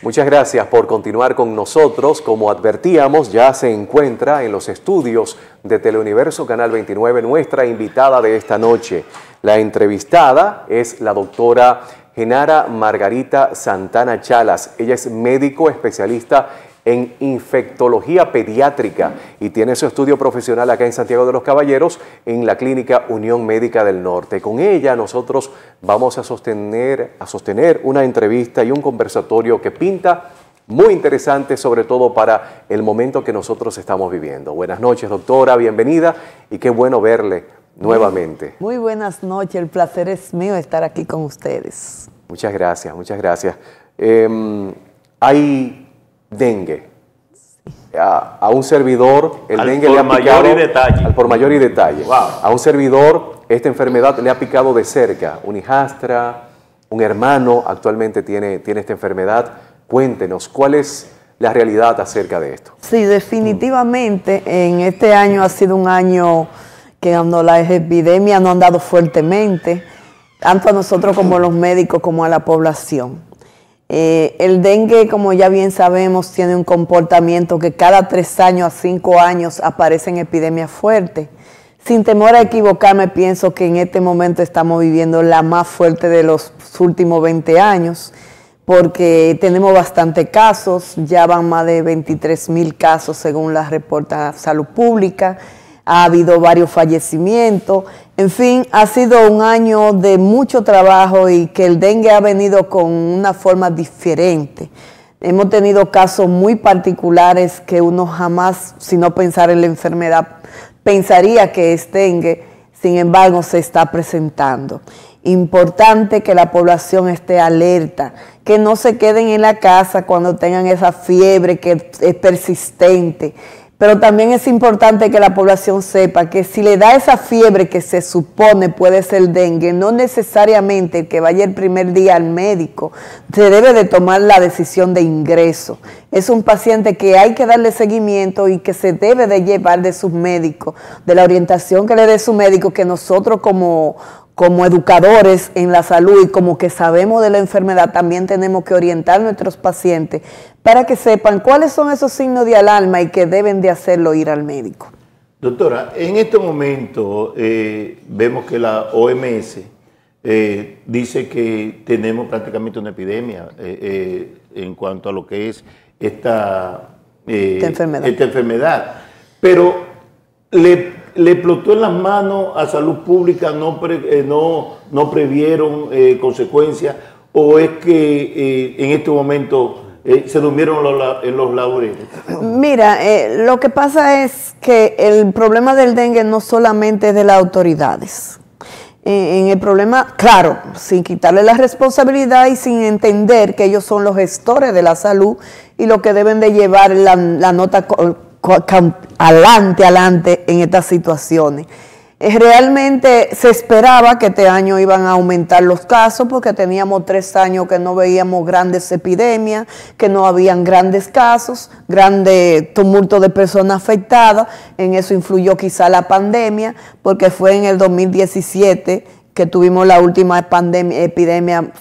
Muchas gracias por continuar con nosotros. Como advertíamos, ya se encuentra en los estudios de Teleuniverso Canal 29 nuestra invitada de esta noche. La entrevistada es la doctora Genara Margarita Santana Chalas. Ella es médico especialista en infectología pediátrica y tiene su estudio profesional acá en Santiago de los Caballeros en la Clínica Unión Médica del Norte. Con ella nosotros vamos a sostener una entrevista y un conversatorio que pinta muy interesante, sobre todo para el momento que nosotros estamos viviendo. Buenas noches, doctora, bienvenida y qué bueno verle nuevamente. Muy buenas noches, el placer es mío estar aquí con ustedes. Muchas gracias, muchas gracias. Hay dengue. A un servidor, el dengue le ha picado al por mayor y detalle. Wow. A un servidor, esta enfermedad le ha picado de cerca. Un hijastra, un hermano actualmente tiene esta enfermedad. Cuéntenos, ¿cuál es la realidad acerca de esto? Sí, definitivamente en este año ha sido un año que las epidemias nos han dado fuertemente, tanto a nosotros como a los médicos, como a la población. El dengue, como ya bien sabemos, tiene un comportamiento que cada 3 años a 5 años aparecen epidemias fuertes. Sin temor a equivocarme, pienso que en este momento estamos viviendo la más fuerte de los últimos 20 años, porque tenemos bastantes casos, ya van más de 23,000 casos según la reporta Salud Pública. Ha habido varios fallecimientos, en fin, ha sido un año de mucho trabajo y que el dengue ha venido con una forma diferente. Hemos tenido casos muy particulares que uno jamás, si no pensara en la enfermedad, pensaría que es dengue, sin embargo se está presentando. Importante que la población esté alerta, que no se queden en la casa cuando tengan esa fiebre que es persistente. Pero también es importante que la población sepa que si le da esa fiebre que se supone puede ser dengue, no necesariamente el que vaya el primer día al médico se debe de tomar la decisión de ingreso. Es un paciente que hay que darle seguimiento y que se debe de llevar de sus médicos, de la orientación que le dé su médico, que nosotros como educadores en la salud y como que sabemos de la enfermedad, también tenemos que orientar a nuestros pacientes para que sepan cuáles son esos signos de alarma y que deben de hacerlo ir al médico. Doctora, en este momento vemos que la OMS dice que tenemos prácticamente una epidemia en cuanto a lo que es esta enfermedad. Pero le explotó en las manos a Salud Pública, no previeron consecuencias, o es que en este momento se durmieron en los laureles. Mira, lo que pasa es que el problema del dengue no solamente es de las autoridades. En el problema, claro, sin quitarle la responsabilidad y sin entender que ellos son los gestores de la salud y lo que deben de llevar la nota adelante en estas situaciones. Realmente se esperaba que este año iban a aumentar los casos porque teníamos 3 años que no veíamos grandes epidemias, que no habían grandes casos, grande tumulto de personas afectadas. En eso influyó quizá la pandemia, porque fue en el 2017 que tuvimos la última epidemia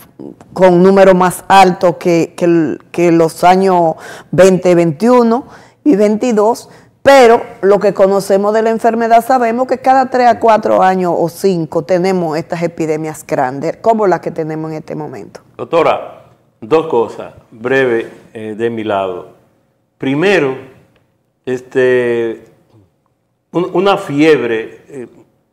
con números más altos que los años 2021 y 22. Pero lo que conocemos de la enfermedad sabemos que cada 3 a 4 años o 5 tenemos estas epidemias grandes, como las que tenemos en este momento. Doctora, 2 cosas breves de mi lado. Primero, una fiebre,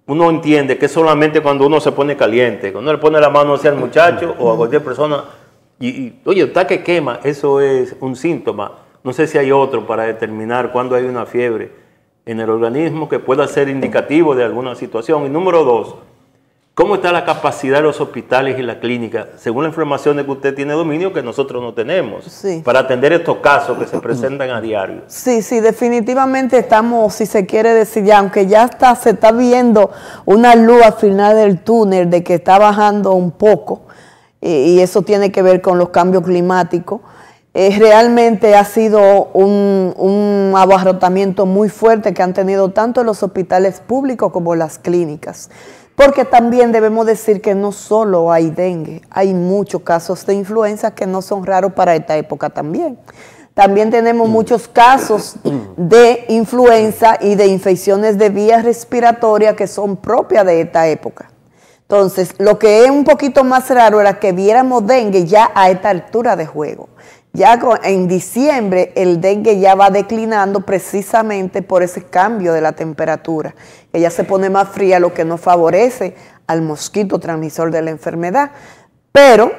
uno entiende que es solamente cuando uno se pone caliente, cuando uno le pone la mano hacia el muchacho o a cualquier persona oye, está que quema, eso es un síntoma. No sé si hay otro para determinar cuándo hay una fiebre en el organismo que pueda ser indicativo de alguna situación. Y número 2, ¿cómo está la capacidad de los hospitales y la clínica, según la información de que usted tiene dominio, que nosotros no tenemos, sí, para atender estos casos que se presentan a diario? Sí, definitivamente estamos, si se quiere decir ya, aunque ya se está viendo una luz al final del túnel de que está bajando un poco, y eso tiene que ver con los cambios climáticos. Realmente ha sido un abarrotamiento muy fuerte que han tenido tanto los hospitales públicos como las clínicas. Porque también debemos decir que no solo hay dengue, hay muchos casos de influenza que no son raros para esta época también. También tenemos muchos casos de influenza y de infecciones de vías respiratorias que son propias de esta época. Entonces, lo que es un poquito más raro era que viéramos dengue ya a esta altura de juego. Ya en diciembre el dengue ya va declinando precisamente por ese cambio de la temperatura, que ya se pone más fría, lo que no favorece al mosquito transmisor de la enfermedad. Pero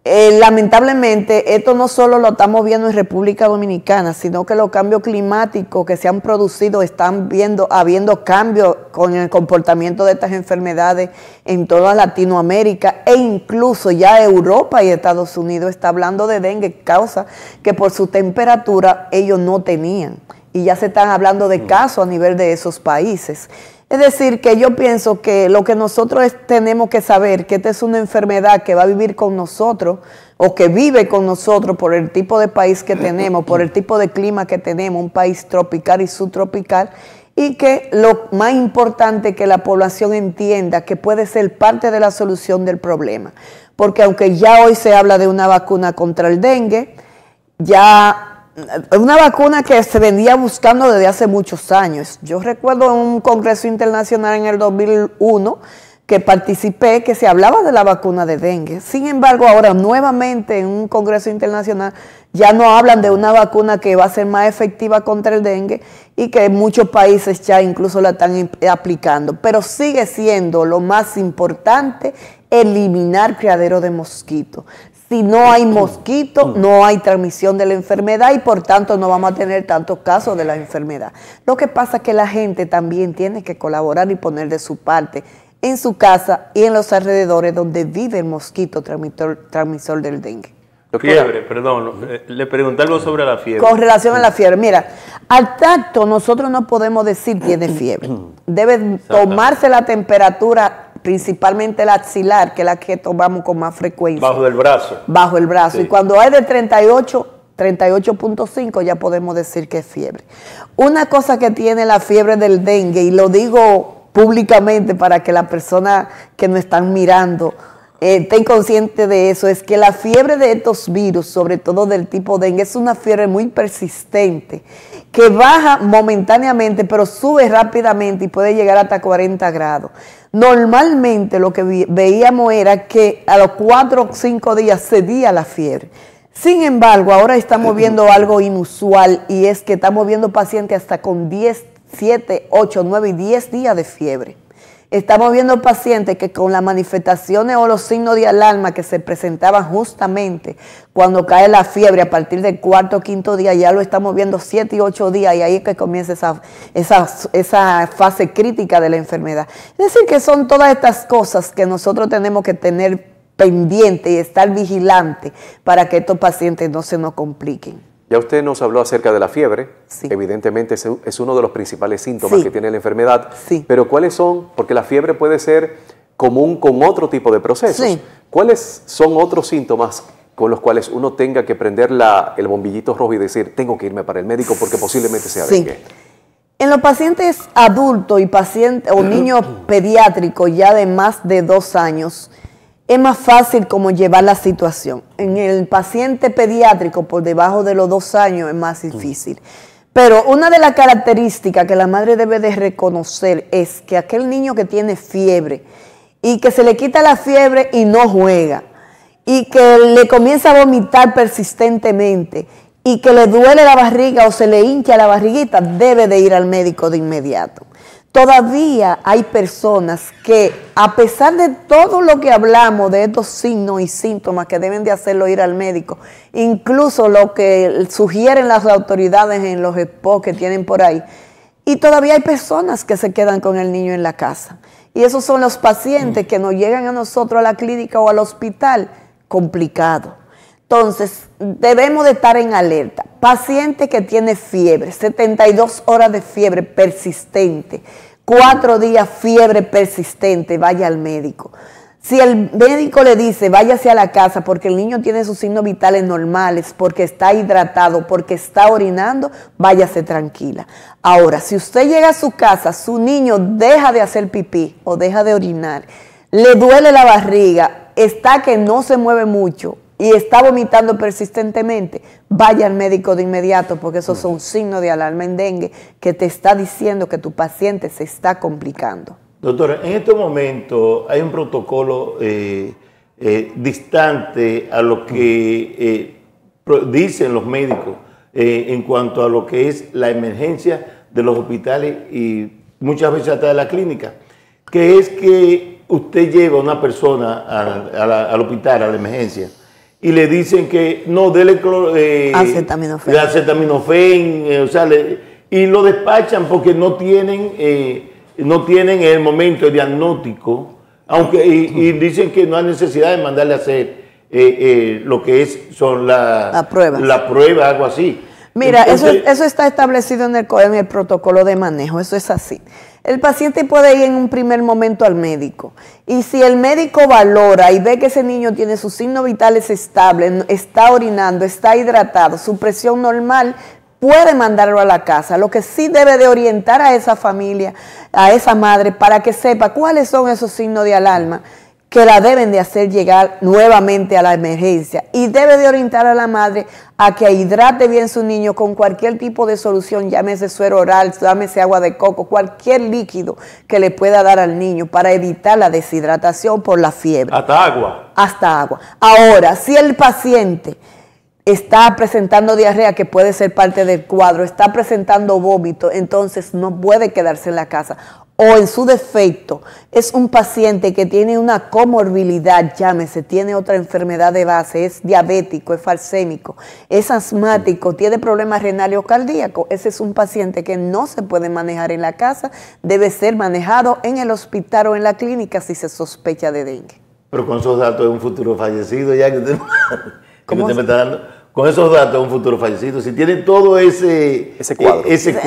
lamentablemente esto no solo lo estamos viendo en República Dominicana, sino que los cambios climáticos que se han producido están habiendo cambios con el comportamiento de estas enfermedades en toda Latinoamérica, e incluso ya Europa y Estados Unidos está hablando de dengue, causa que por su temperatura ellos no tenían, y ya se están hablando de casos a nivel de esos países. Es decir, que yo pienso que lo que nosotros tenemos que saber, que esta es una enfermedad que va a vivir con nosotros, o que vive con nosotros por el tipo de país que tenemos, por el tipo de clima que tenemos, un país tropical y subtropical, y que lo más importante es que la población entienda que puede ser parte de la solución del problema. Porque aunque ya hoy se habla de una vacuna contra el dengue, ya una vacuna que se venía buscando desde hace muchos años. Yo recuerdo en un congreso internacional en el 2001 que participé, que se hablaba de la vacuna de dengue. Sin embargo, ahora nuevamente en un congreso internacional ya no hablan de una vacuna que va a ser más efectiva contra el dengue, y que muchos países ya incluso la están aplicando. Pero sigue siendo lo más importante eliminar criadero de mosquitos. Si no hay mosquito, no hay transmisión de la enfermedad, y por tanto no vamos a tener tantos casos de la enfermedad. Lo que pasa es que la gente también tiene que colaborar y poner de su parte en su casa y en los alrededores donde vive el mosquito transmisor del dengue. Fiebre, perdón, le pregunté algo sobre la fiebre. Con relación a la fiebre, mira, al tacto nosotros no podemos decir tiene fiebre. Debe tomarse la temperatura, principalmente la axilar, que es la que tomamos con más frecuencia. Bajo del brazo. Bajo el brazo. Sí. Y cuando hay de 38.5 ya podemos decir que es fiebre. Una cosa que tiene la fiebre del dengue, y lo digo públicamente para que las personas que nos están mirando estén conscientes de eso, es que la fiebre de estos virus, sobre todo del tipo dengue, es una fiebre muy persistente, que baja momentáneamente, pero sube rápidamente y puede llegar hasta 40 grados. Normalmente lo que veíamos era que a los 4 o 5 días cedía la fiebre. Sin embargo, ahora estamos viendo algo inusual, y es que estamos viendo pacientes hasta con 10, 7, 8, 9 y 10 días de fiebre. Estamos viendo pacientes que con las manifestaciones o los signos de alarma que se presentaban justamente cuando cae la fiebre a partir del 4º o 5º día, ya lo estamos viendo 7 y 8 días, y ahí es que comienza esa fase crítica de la enfermedad. Es decir, que son todas estas cosas que nosotros tenemos que tener pendiente y estar vigilante para que estos pacientes no se nos compliquen. Ya usted nos habló acerca de la fiebre. Sí. Evidentemente es uno de los principales síntomas Sí. que tiene la enfermedad. Sí. Pero ¿cuáles son? Porque la fiebre puede ser común con otro tipo de procesos. Sí. ¿Cuáles son otros síntomas con los cuales uno tenga que prender el bombillito rojo y decir, tengo que irme para el médico porque posiblemente sea Sí. dengue? En los pacientes adultos y pacientes o niños pediátricos ya de más de 2 años, es más fácil como llevar la situación. En el paciente pediátrico por debajo de los 2 años es más difícil. Pero una de las características que la madre debe de reconocer es que aquel niño que tiene fiebre y que se le quita la fiebre y no juega, y que le comienza a vomitar persistentemente, y que le duele la barriga o se le hincha la barriguita, debe de ir al médico de inmediato. Todavía hay personas que, a pesar de todo lo que hablamos de estos signos y síntomas que deben de hacerlo ir al médico, incluso lo que sugieren las autoridades en los spots que tienen por ahí, y todavía hay personas que se quedan con el niño en la casa. Y esos son los pacientes que nos llegan a nosotros a la clínica o al hospital complicados. Entonces, debemos de estar en alerta. Paciente que tiene fiebre, 72 horas de fiebre persistente, 4 días fiebre persistente, vaya al médico. Si el médico le dice, váyase a la casa porque el niño tiene sus signos vitales normales, porque está hidratado, porque está orinando, váyase tranquila. Ahora, si usted llega a su casa, su niño deja de hacer pipí o deja de orinar, le duele la barriga, está que no se mueve mucho y está vomitando persistentemente, vaya al médico de inmediato porque esos son signos de alarma en dengue que te está diciendo que tu paciente se está complicando. Doctora, en este momento hay un protocolo distante a lo que dicen los médicos en cuanto a lo que es la emergencia de los hospitales y muchas veces hasta de la clínica, que es que usted lleva a una persona al hospital, a la emergencia, y le dicen que no, dele acetaminofén, y lo despachan porque no tienen el momento diagnóstico, aunque y dicen que no hay necesidad de mandarle a hacer lo que son la prueba, algo así. Mira, entonces, eso está establecido en el protocolo de manejo, eso es así. El paciente puede ir en un primer momento al médico y si el médico valora y ve que ese niño tiene sus signos vitales estables, está orinando, está hidratado, su presión normal, puede mandarlo a la casa. Lo que sí debe de orientar a esa familia, a esa madre, para que sepa cuáles son esos signos de alarma que la deben de hacer llegar nuevamente a la emergencia. Y debe de orientar a la madre a que hidrate bien su niño con cualquier tipo de solución, llámese suero oral, llámese agua de coco, cualquier líquido que le pueda dar al niño para evitar la deshidratación por la fiebre. Hasta agua. Hasta agua. Ahora, si el paciente está presentando diarrea, que puede ser parte del cuadro, está presentando vómito, entonces no puede quedarse en la casa. O en su defecto, es un paciente que tiene una comorbilidad, llámese, tiene otra enfermedad de base, es diabético, es falsémico, es asmático, tiene problemas renales o cardíacos. Ese es un paciente que no se puede manejar en la casa, debe ser manejado en el hospital o en la clínica si se sospecha de dengue. Pero con esos datos de un futuro fallecido, ya que usted me está dando, con esos datos de un futuro fallecido, si tiene todo ese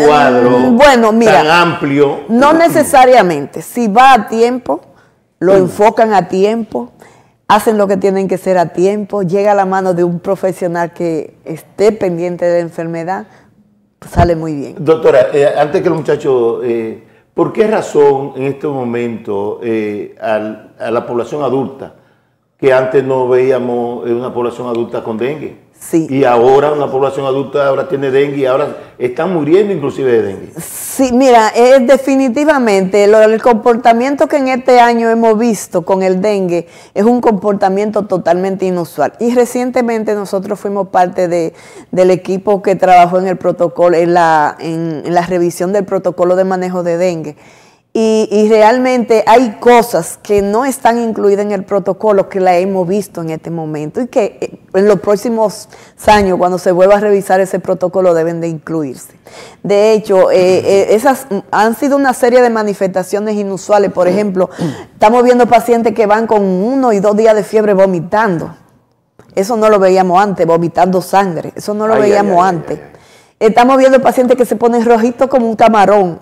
cuadro bueno, mira, tan amplio. No necesariamente. Si va a tiempo, lo enfocan a tiempo, hacen lo que tienen que hacer a tiempo, llega a la mano de un profesional que esté pendiente de la enfermedad, sale muy bien. Doctora, antes que el muchacho, ¿por qué razón en este momento a la población adulta, que antes no veíamos una población adulta con dengue? Sí. Y ahora una población adulta ahora tiene dengue y ahora están muriendo inclusive de dengue. Sí, mira, definitivamente el comportamiento que en este año hemos visto con el dengue es un comportamiento totalmente inusual. Y recientemente nosotros fuimos parte del equipo que trabajó en el protocolo, en la revisión del protocolo de manejo de dengue. Y realmente hay cosas que no están incluidas en el protocolo que la hemos visto en este momento y que en los próximos años, cuando se vuelva a revisar ese protocolo, deben de incluirse. De hecho, esas han sido una serie de manifestaciones inusuales. Por ejemplo, estamos viendo pacientes que van con 1 y 2 días de fiebre vomitando. Eso no lo veíamos antes, vomitando sangre. Eso no lo veíamos antes. Estamos viendo pacientes que se ponen rojitos como un camarón.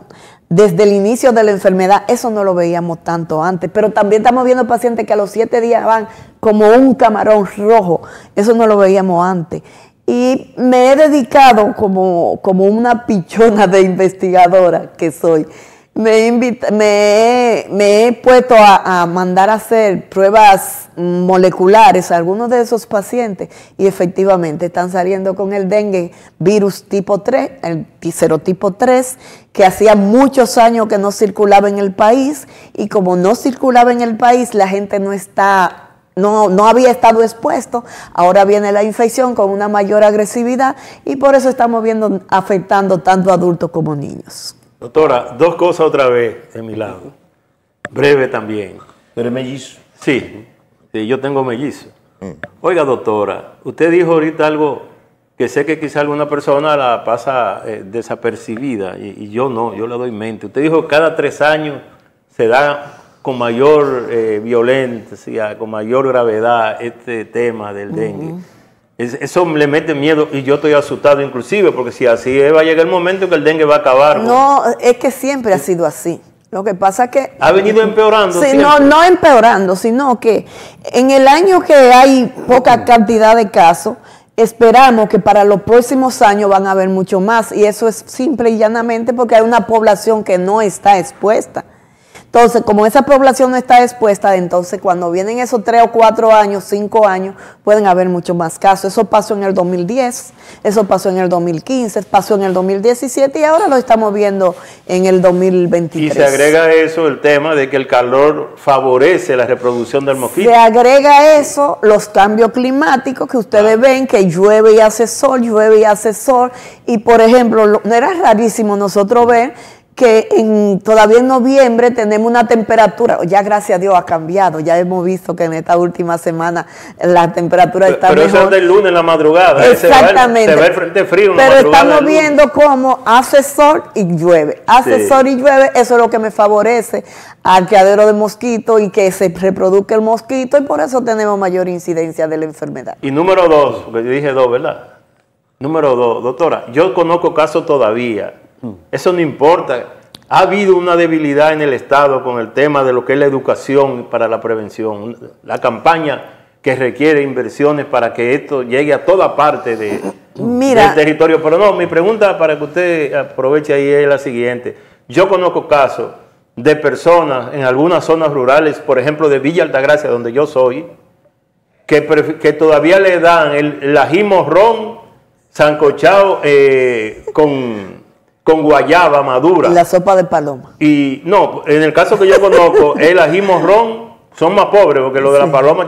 Desde el inicio de la enfermedad, eso no lo veíamos tanto antes, pero también estamos viendo pacientes que a los 7 días van como un camarón rojo, eso no lo veíamos antes. Y me he dedicado como una pichona de investigadora que soy. Me he puesto a mandar a hacer pruebas moleculares a algunos de esos pacientes y efectivamente están saliendo con el dengue virus tipo 3, el serotipo 3, que hacía muchos años que no circulaba en el país y como no circulaba en el país, la gente no había estado expuesto, ahora viene la infección con una mayor agresividad y por eso estamos viendo afectando tanto a adultos como niños. Doctora, 2 cosas otra vez de mi lado. Breve también. ¿Pero es mellizo? Sí, yo tengo mellizo. Oiga, doctora, usted dijo ahorita algo que sé que quizá alguna persona la pasa desapercibida y yo no, yo le doy mente. Usted dijo que cada 3 años se da con mayor violencia, con mayor gravedad este tema del dengue. Eso le mete miedo y yo estoy asustado inclusive porque si así es, va a llegar el momento que el dengue va a acabar. No, es que siempre ha sido así. Lo que pasa que... Ha venido empeorando. Sí, no empeorando, sino que en el año que hay poca cantidad de casos, esperamos que para los próximos años van a haber mucho más. Y eso es simple y llanamente porque hay una población que no está expuesta. Entonces, como esa población no está expuesta, entonces cuando vienen esos 3 o 4 años, 5 años, pueden haber muchos más casos. Eso pasó en el 2010, eso pasó en el 2015, pasó en el 2017 y ahora lo estamos viendo en el 2023. Y se agrega a eso el tema de que el calor favorece la reproducción del mosquito. Se agrega a eso los cambios climáticos que ustedes ven, que llueve y hace sol, llueve y hace sol. Y por ejemplo, no era rarísimo nosotros ver que todavía en noviembre tenemos una temperatura, ya gracias a Dios ha cambiado, ya hemos visto que en esta última semana la temperatura está mejor. Pero eso es del lunes en la madrugada. Exactamente. Se ve el frente frío en la pero madrugada. Estamos viendo cómo hace sol y llueve. Hace sol y llueve, eso es lo que me favorece al criadero de mosquitos y que se reproduzca el mosquito y por eso tenemos mayor incidencia de la enfermedad. Y número 2, porque yo dije 2, ¿verdad? Número 2, doctora, yo conozco casos todavía. Eso no importa. Ha habido una debilidad en el Estado con el tema de lo que es la educación para la prevención. La campaña que requiere inversiones para que esto llegue a toda parte del territorio. Pero no, mi pregunta para que usted aproveche ahí es la siguiente. Yo conozco casos de personas en algunas zonas rurales, por ejemplo de Villa Altagracia, donde yo soy, que todavía le dan el ají morrón sancochado con guayaba madura. Y la sopa de paloma. Y no, en el caso que yo conozco, el ají morrón son más pobres, porque lo de la paloma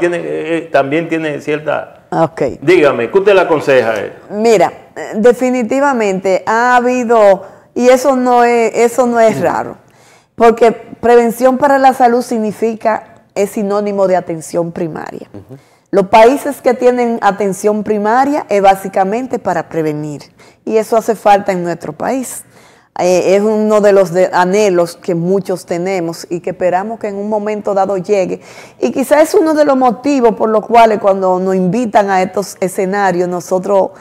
también tiene cierta... Okay. Dígame, ¿qué usted le aconseja? Mira, definitivamente ha habido, y eso no es raro, porque prevención para la salud es sinónimo de atención primaria. Los países que tienen atención primaria es básicamente para prevenir, y eso hace falta en nuestro país. Es uno de los anhelos que muchos tenemos y que esperamos que en un momento dado llegue. Y quizás es uno de los motivos por los cuales cuando nos invitan a estos escenarios, nosotros,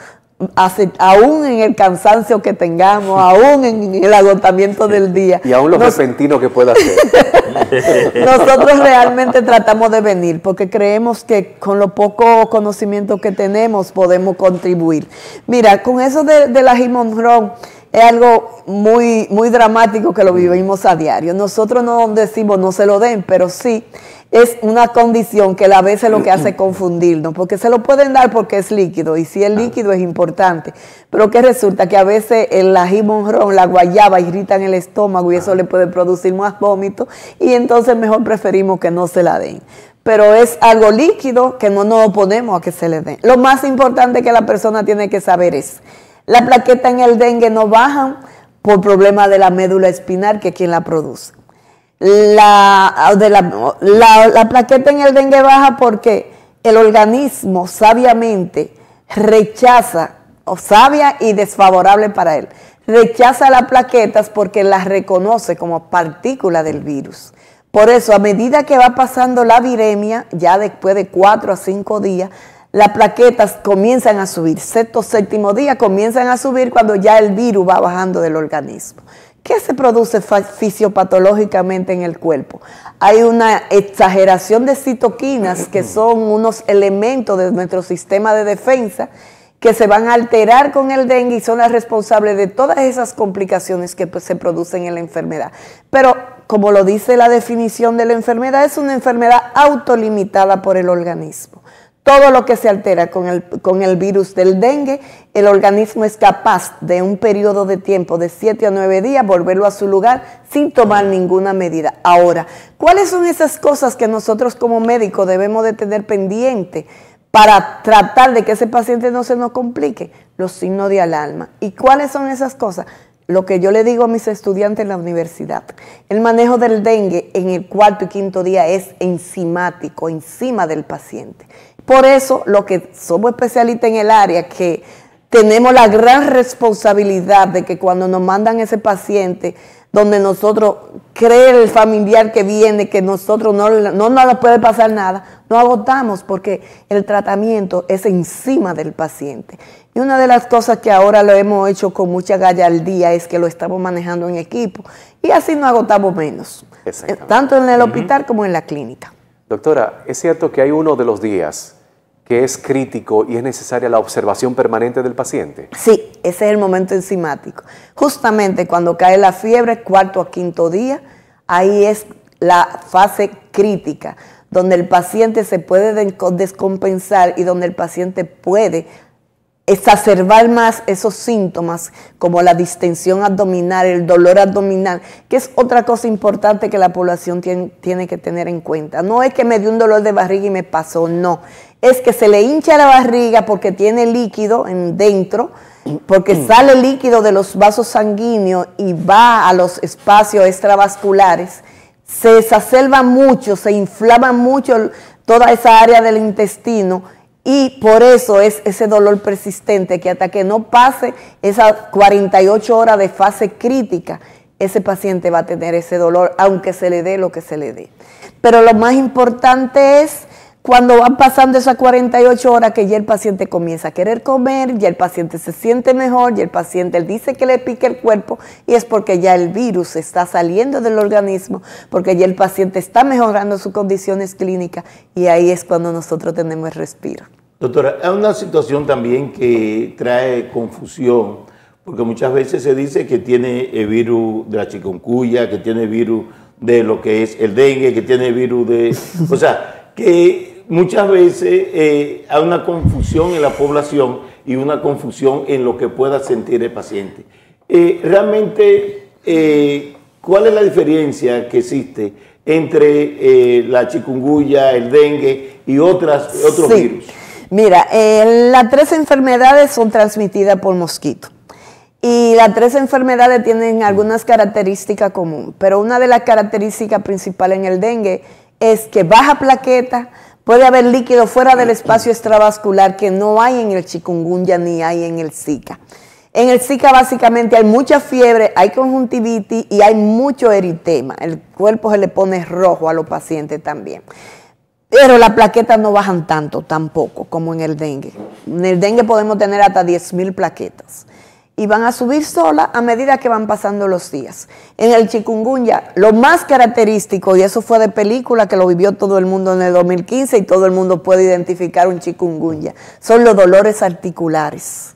aún en el cansancio que tengamos, aún en el agotamiento del día. Y aún lo repentino que pueda ser. Nosotros realmente tratamos de venir porque creemos que con lo poco conocimiento que tenemos podemos contribuir. Mira, con eso del ají morrón, es algo muy, muy dramático que lo vivimos a diario. Nosotros no decimos no se lo den, pero sí es una condición que a veces lo que hace es confundirnos, porque se lo pueden dar porque es líquido, y si es líquido es importante, pero que resulta que a veces el ají morrón, la guayaba irritan el estómago y eso le puede producir más vómito, y entonces mejor preferimos que no se la den. Pero es algo líquido que no nos oponemos a que se le den. Lo más importante que la persona tiene que saber es: la plaqueta en el dengue no bajan por problema de la médula espinal, que es quien la produce. La plaqueta en el dengue baja porque el organismo sabiamente rechaza, o sabia y desfavorable para él, rechaza las plaquetas porque las reconoce como partícula del virus. Por eso, a medida que va pasando la viremia, ya después de 4 a 5 días, las plaquetas comienzan a subir. Sexto, séptimo día comienzan a subir cuando ya el virus va bajando del organismo. ¿Qué se produce fisiopatológicamente en el cuerpo? Hay una exageración de citoquinas, que son unos elementos de nuestro sistema de defensa, que se van a alterar con el dengue y son las responsables de todas esas complicaciones que se producen en la enfermedad. Pero, como lo dice la definición de la enfermedad, es una enfermedad autolimitada por el organismo. Todo lo que se altera con el virus del dengue, el organismo es capaz de un periodo de tiempo de 7 a 9 días volverlo a su lugar sin tomar ninguna medida. Ahora, ¿cuáles son esas cosas que nosotros como médicos debemos de tener pendiente para tratar de que ese paciente no se nos complique? Los signos de alarma. ¿Y cuáles son esas cosas? Lo que yo le digo a mis estudiantes en la universidad: el manejo del dengue en el 4º y 5º día es enzimático, encima del paciente. Por eso, lo que somos especialistas en el área, que tenemos la gran responsabilidad de que cuando nos mandan ese paciente donde nosotros cree el familiar que viene, que nosotros no nos puede pasar nada, no agotamos porque el tratamiento es encima del paciente. Y una de las cosas que ahora lo hemos hecho con mucha gallardía es que lo estamos manejando en equipo y así no agotamos menos, tanto en el hospital como en la clínica. Doctora, ¿es cierto que hay uno de los días que es crítico y es necesaria la observación permanente del paciente? Sí, ese es el momento enzimático. Justamente cuando cae la fiebre, cuarto a quinto día, ahí es la fase crítica, donde el paciente se puede descompensar y donde el paciente puede exacerbar más esos síntomas como la distensión abdominal, el dolor abdominal, que es otra cosa importante que la población tiene que tener en cuenta. No es que me dio un dolor de barriga y me pasó, no. Es que se le hincha la barriga porque tiene líquido dentro, porque sale líquido de los vasos sanguíneos y va a los espacios extravasculares, se exacerba mucho, se inflama mucho toda esa área del intestino y por eso es ese dolor persistente que hasta que no pase esas 48 horas de fase crítica, ese paciente va a tener ese dolor, aunque se le dé lo que se le dé. Pero lo más importante es cuando van pasando esas 48 horas que ya el paciente comienza a querer comer, ya el paciente se siente mejor, ya el paciente dice que le pique el cuerpo y es porque ya el virus está saliendo del organismo, porque ya el paciente está mejorando sus condiciones clínicas y ahí es cuando nosotros tenemos el respiro. Doctora, hay una situación también que trae confusión, porque muchas veces se dice que tiene el virus de la chikungunya, que tiene virus de lo que es el dengue, que tiene virus de... O sea, que muchas veces hay una confusión en la población y una confusión en lo que pueda sentir el paciente. Realmente, ¿cuál es la diferencia que existe entre la chikungunya, el dengue y otros virus? Mira, las 3 enfermedades son transmitidas por mosquito. Y las 3 enfermedades tienen algunas características comunes, pero una de las características principales en el dengue es que baja plaqueta, puede haber líquido fuera del espacio extravascular que no hay en el chikungunya ni hay en el Zika. En el Zika básicamente hay mucha fiebre, hay conjuntivitis y hay mucho eritema. El cuerpo se le pone rojo a los pacientes también. Pero las plaquetas no bajan tanto tampoco como en el dengue. En el dengue podemos tener hasta 10.000 plaquetas. Y van a subir solas a medida que van pasando los días. En el chikungunya, lo más característico, y eso fue de película que lo vivió todo el mundo en el 2015 y todo el mundo puede identificar un chikungunya, son los dolores articulares.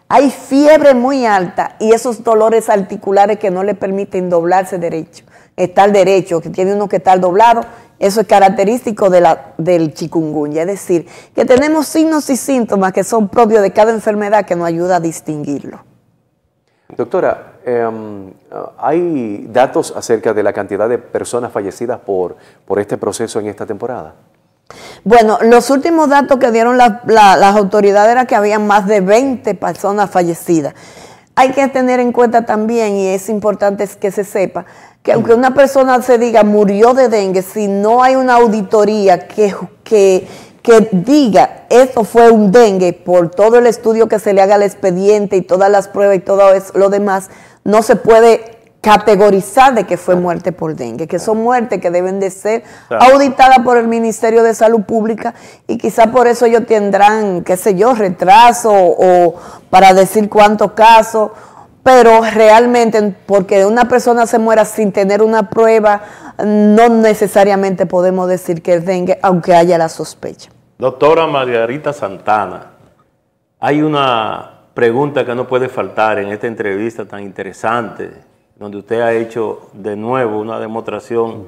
Hay fiebre muy alta y esos dolores articulares que no le permiten doblarse derecho, estar derecho, que tiene uno que estar doblado, eso es característico del chikungunya. Es decir, que tenemos signos y síntomas que son propios de cada enfermedad que nos ayuda a distinguirlo. Doctora, ¿hay datos acerca de la cantidad de personas fallecidas por este proceso en esta temporada? Bueno, los últimos datos que dieron las autoridades era que había más de 20 personas fallecidas. Hay que tener en cuenta también, y es importante que se sepa, que aunque una persona se diga murió de dengue, si no hay una auditoría que diga esto fue un dengue por todo el estudio que se le haga al expediente y todas las pruebas y todo lo demás, no se puede categorizar de que fue muerte por dengue, que son muertes que deben de ser auditadas por el Ministerio de Salud Pública y quizá por eso ellos tendrán, qué sé yo, retraso o para decir cuántos casos, pero realmente porque una persona se muera sin tener una prueba, no necesariamente podemos decir que es dengue, aunque haya la sospecha. Doctora Margarita Santana, hay una pregunta que no puede faltar en esta entrevista tan interesante, donde usted ha hecho de nuevo una demostración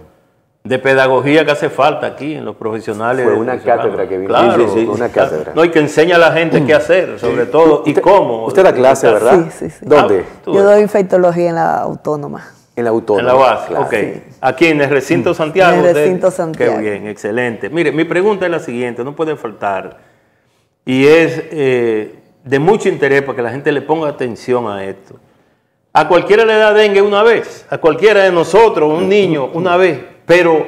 de pedagogía que hace falta aquí en los profesionales. Fue una cátedra que vino. Claro, sí, una cátedra. No, y que enseña a la gente qué hacer, sobre todo, y cómo. Usted da clase, ¿verdad? Sí. ¿Dónde? Yo doy infectología en la Autónoma. En la Autónoma. En la base, claro. ok. Aquí en el recinto Santiago. En el recinto Santiago. Qué bien, excelente. Mire, mi pregunta es la siguiente, no puede faltar, y es de mucho interés para que la gente le ponga atención a esto. A cualquiera le da dengue una vez, a cualquiera de nosotros, un niño, una vez, pero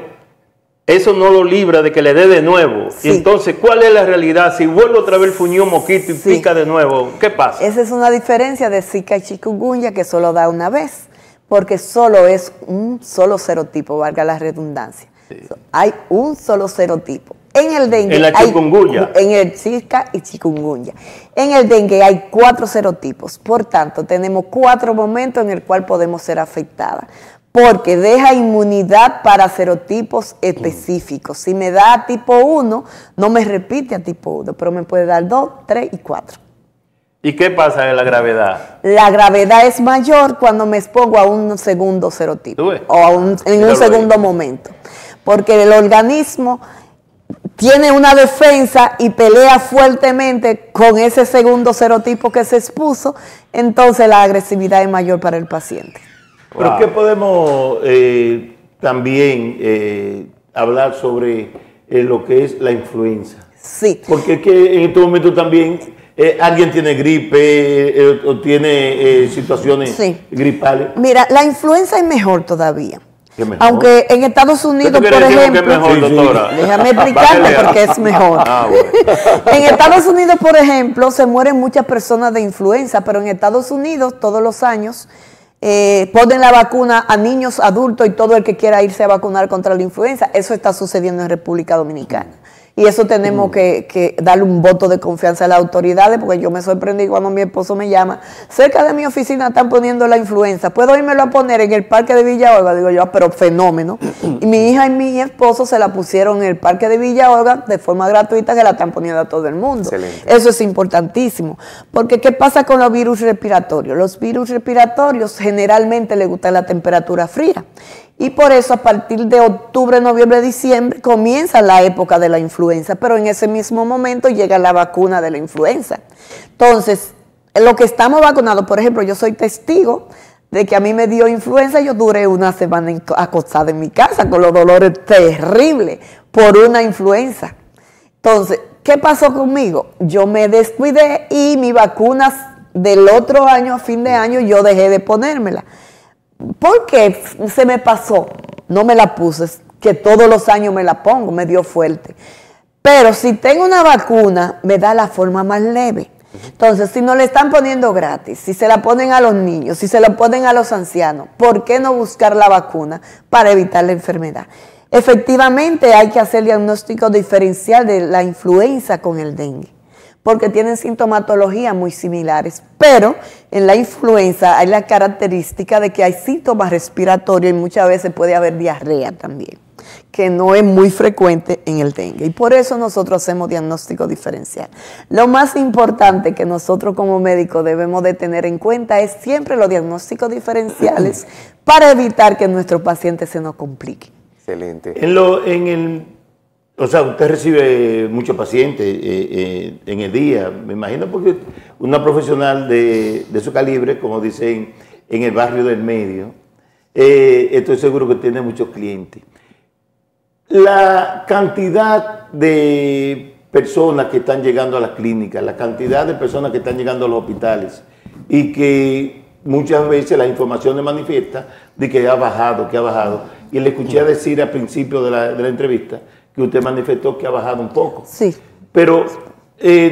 eso no lo libra de que le dé de nuevo. Sí. Y entonces, ¿cuál es la realidad? Si vuelve otra vez el fuñón mosquito y pica de nuevo, ¿qué pasa? Esa es una diferencia de Zika y chikungunya que solo da una vez. porque solo es un solo serotipo, valga la redundancia. Sí. Hay un solo serotipo. En el dengue en la chikungunya. En el Zika y chikungunya. En el dengue hay 4 serotipos. Por tanto, tenemos 4 momentos en el cual podemos ser afectadas. Porque deja inmunidad para serotipos específicos. Si me da a tipo 1, no me repite a tipo 1, pero me puede dar 2, 3 y 4. ¿Y qué pasa en la gravedad? La gravedad es mayor cuando me expongo a un segundo serotipo o en un segundo momento. Porque el organismo tiene una defensa y pelea fuertemente con ese segundo serotipo que se expuso, entonces la agresividad es mayor para el paciente. Pero ¿qué podemos también hablar sobre lo que es la influenza? Sí. Porque es que en este momento también alguien tiene gripe o tiene situaciones gripales. Mira, la influenza es mejor todavía. ¿Qué mejor? Aunque en Estados Unidos, por ejemplo, que es mejor, doctora? Déjame explicarte porque es mejor. En Estados Unidos, por ejemplo, se mueren muchas personas de influenza, pero en Estados Unidos todos los años ponen la vacuna a niños, adultos y todo el que quiera irse a vacunar contra la influenza. Eso está sucediendo en República Dominicana. Y eso tenemos que darle un voto de confianza a las autoridades, porque yo me sorprendí cuando mi esposo me llama. Cerca de mi oficina están poniendo la influenza. ¿Puedo irmelo a poner en el parque de Villa Olga? Digo yo, pero fenómeno. Y mi hija y mi esposo se la pusieron en el parque de Villa Olga de forma gratuita, que la están poniendo a todo el mundo. Excelente. Eso es importantísimo. Porque ¿qué pasa con los virus respiratorios? Los virus respiratorios generalmente les gusta la temperatura fría. Y por eso a partir de octubre, noviembre, diciembre comienza la época de la influenza, pero en ese mismo momento llega la vacuna de la influenza. Entonces, lo que estamos vacunados, por ejemplo, yo soy testigo de que a mí me dio influenza, yo duré una semana acostada en mi casa con los dolores terribles por una influenza. Entonces, ¿qué pasó conmigo? Yo me descuidé y mis vacunas del otro año, a fin de año, yo dejé de ponérmela. ¿Por qué se me pasó? No me la puse, que todos los años me la pongo, me dio fuerte. Pero si tengo una vacuna, me da la forma más leve. Entonces, si no le están poniendo gratis, si se la ponen a los niños, si se la ponen a los ancianos, ¿por qué no buscar la vacuna para evitar la enfermedad? Efectivamente, hay que hacer diagnóstico diferencial de la influenza con el dengue, porque tienen sintomatologías muy similares, pero en la influenza hay la característica de que hay síntomas respiratorios y muchas veces puede haber diarrea también, que no es muy frecuente en el dengue, y por eso nosotros hacemos diagnóstico diferencial. Lo más importante que nosotros como médicos debemos de tener en cuenta es siempre los diagnósticos diferenciales para evitar que nuestros pacientes se nos compliquen. Excelente. O sea, usted recibe muchos pacientes en el día, me imagino, porque una profesional de su calibre, como dicen en el barrio del medio, estoy seguro que tiene muchos clientes. La cantidad de personas que están llegando a las clínicas, la cantidad de personas que están llegando a los hospitales y que muchas veces la información le manifiesta de que ha bajado, Y le escuché decir al principio de la entrevista que usted manifestó que ha bajado un poco. Sí. Pero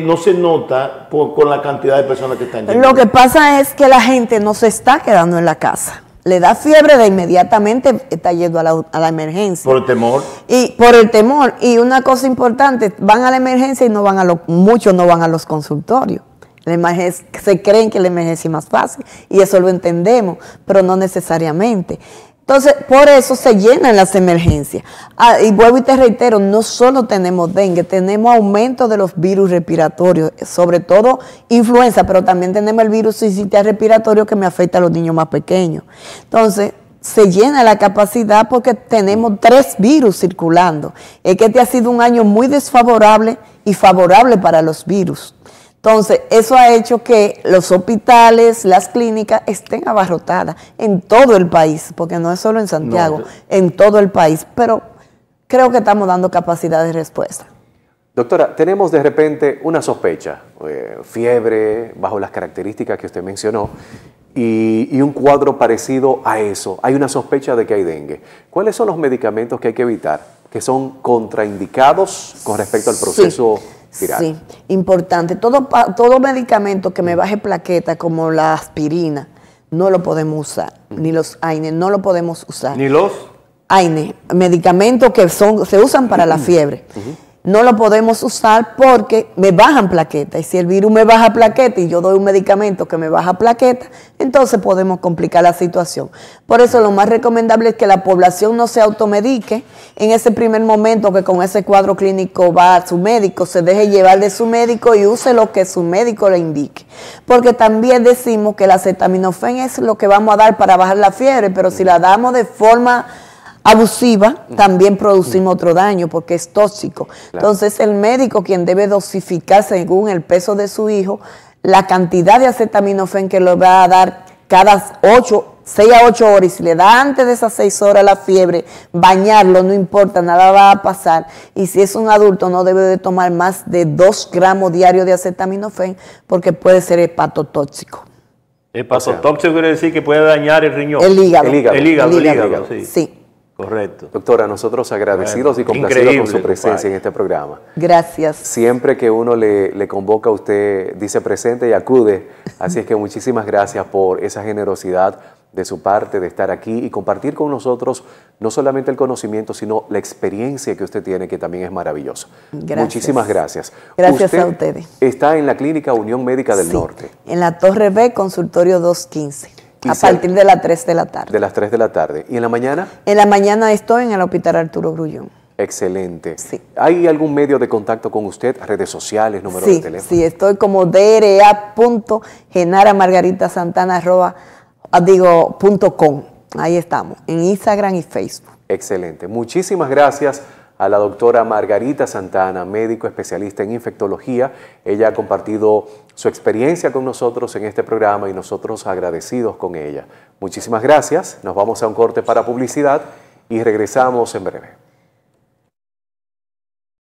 no se nota con la cantidad de personas que están llegando. Lo que pasa es que la gente no se está quedando en la casa. Le da fiebre, de inmediatamente está yendo a la emergencia. ¿Por el temor? Y por el temor. Y una cosa importante, van a la emergencia y muchos no van a los consultorios. Se creen que la emergencia es más fácil y eso lo entendemos, pero no necesariamente. Entonces, por eso se llenan las emergencias. Y vuelvo y te reitero, no solo tenemos dengue, tenemos aumento de los virus respiratorios, sobre todo influenza, pero también tenemos el virus sincitial respiratorio que me afecta a los niños más pequeños. Entonces, se llena la capacidad porque tenemos 3 virus circulando. Es que este ha sido un año muy desfavorable y favorable para los virus. Entonces, eso ha hecho que los hospitales, las clínicas estén abarrotadas en todo el país, porque no es solo en Santiago, en todo el país, pero creo que estamos dando capacidad de respuesta. Doctora, tenemos de repente una sospecha, fiebre, bajo las características que usted mencionó, y un cuadro parecido a eso. Hay una sospecha de que hay dengue. ¿Cuáles son los medicamentos que hay que evitar, que son contraindicados con respecto al proceso viral? Sí, importante. Todo medicamento que me baje plaqueta, como la aspirina, no lo podemos usar, ni los AINE no lo podemos usar. Ni los AINE, medicamentos que se usan para la fiebre. No lo podemos usar porque me bajan plaquetas. Y si el virus me baja plaqueta y yo doy un medicamento que me baja plaqueta, entonces podemos complicar la situación. Por eso lo más recomendable es que la población no se automedique en ese primer momento, que con ese cuadro clínico va a su médico, se deje llevar de su médico y use lo que su médico le indique. Porque también decimos que el acetaminofén es lo que vamos a dar para bajar la fiebre, pero si la damos de forma abusiva, también producimos otro daño porque es tóxico. Claro. Entonces, el médico quien debe dosificar según el peso de su hijo la cantidad de acetaminofén que le va a dar cada 6 a 8 horas. Y si le da antes de esas 6 horas la fiebre, bañarlo, no importa, nada va a pasar. Y si es un adulto, no debe de tomar más de 2 gramos diarios de acetaminofén porque puede ser hepatotóxico. Hepatotóxico quiere decir que puede dañar el riñón. El hígado. El hígado, sí. Sí. Correcto. Doctora, nosotros agradecidos y complacidos con su presencia en este programa. Gracias. Siempre que uno le convoca, usted dice presente y acude. Así es que muchísimas gracias por esa generosidad de su parte de estar aquí y compartir con nosotros no solamente el conocimiento, sino la experiencia que usted tiene, que también es maravilloso. Gracias. Muchísimas gracias. Gracias a ustedes. Está en la Clínica Unión Médica del Norte. En la Torre B, consultorio 215. A partir de las 3 de la tarde. De las 3 de la tarde. ¿Y en la mañana? En la mañana estoy en el Hospital Arturo Grullón. Excelente. Sí. ¿Hay algún medio de contacto con usted? ¿Redes sociales, número de teléfono? Sí, estoy como dra.genaramargaritasantana.com. Ahí estamos, en Instagram y Facebook. Excelente. Muchísimas gracias a la doctora Margarita Santana, médico especialista en infectología. Ella ha compartido su experiencia con nosotros en este programa y nosotros agradecidos con ella. Muchísimas gracias. Nos vamos a un corte para publicidad y regresamos en breve.